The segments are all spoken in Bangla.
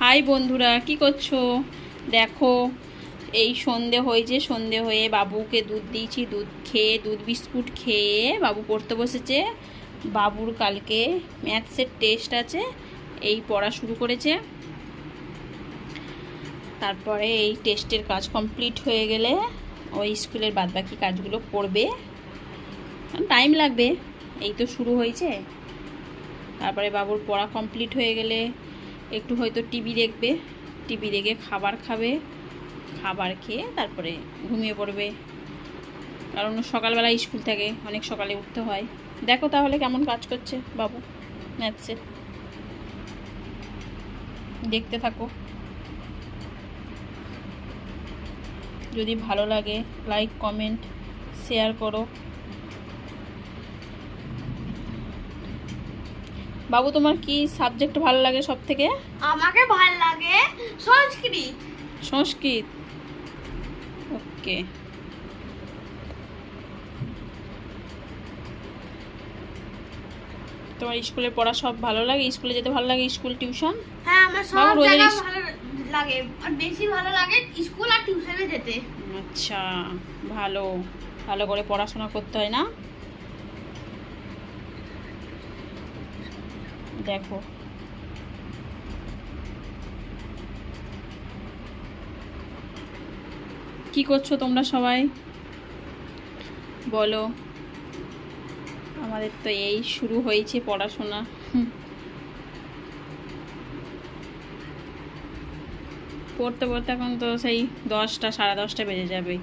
হাই বন্ধুরা, কি করছো? দেখো, এই সন্ধে হয়েছে। সন্ধে হয়ে বাবুকে দুধ দিয়েছি। দুধ খেয়ে, দুধ বিস্কুট খেয়ে বাবু পড়তে বসেছে। বাবুর কালকে ম্যাথসের টেস্ট আছে, এই পড়া শুরু করেছে। তারপরে এই টেস্টের কাজ কমপ্লিট হয়ে গেলে ওই স্কুলের বাদবাকি কাজগুলো করবে। টাইম লাগবে, এই তো শুরু হয়েছে। তারপরে বাবুর পড়া কমপ্লিট হয়ে গেলে একটু হয়তো টিভি দেখবে, টিভি দেখে খাবার খাবে, খাবার খেয়ে তারপরে ঘুমিয়ে পড়বে, কারণ সকালবেলা স্কুল থাকে, অনেক সকালে উঠতে হয়। দেখো তাহলে কেমন কাজ করছে বাবু ম্যাথসে, দেখতে থাকো। যদি ভালো লাগে লাইক, কমেন্ট, শেয়ার করো। বাবু, তোমার কি সাবজেক্ট ভালো লাগে সব থেকে? আমাকে ভালো লাগে সংস্কৃত। সংস্কৃত, ওকে। তোমার স্কুলের পড়া সব ভালো লাগে? স্কুলে যেতে ভালো লাগে? School, tuition? হ্যাঁ, আমার সব বাবু, রোজের জায়গা ভালো লাগে, আর বেশি ভালো লাগে স্কুল আর টিউশনে যেতে। আচ্ছা, ভালো ভালো করে পড়াশোনা করতে হয় না? দেখো, কি করছো তোমরা সবাই বলো? আমাদের তো এই শুরু হয়েছে পড়াশোনা। পড়তে পড়তে এখন তো সেই 10টা, সাড়ে 10টা বেজে যাবে,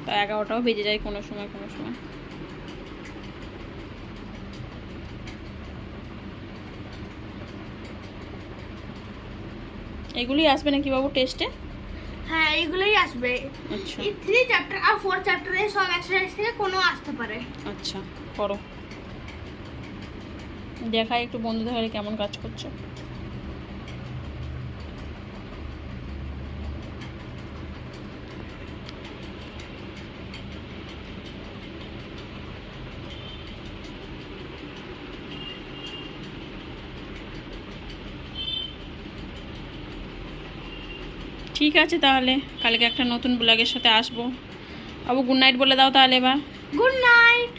তো 11টাও বেজে যায় কোনো সময় কোনো সময়। এগুলি আসবে নাকি বাবু টেস্টে? হ্যাঁ, এগুলোই আসবে। আচ্ছা এই 3 চ্যাপ্টার আর 4 চ্যাপ্টারে সব এক্সারসাইজ থেকে কোনো আসতে পারে। আচ্ছা, করো। দেখাই একটু বন্ধুদের ঘরে কেমন কাজ করছো। ঠিক আছে, তাহলে কালকে একটা নতুন ব্লগের সাথে আসবো। বাবু, গুড নাইট বলে দাও তাহলে এবার। Good night.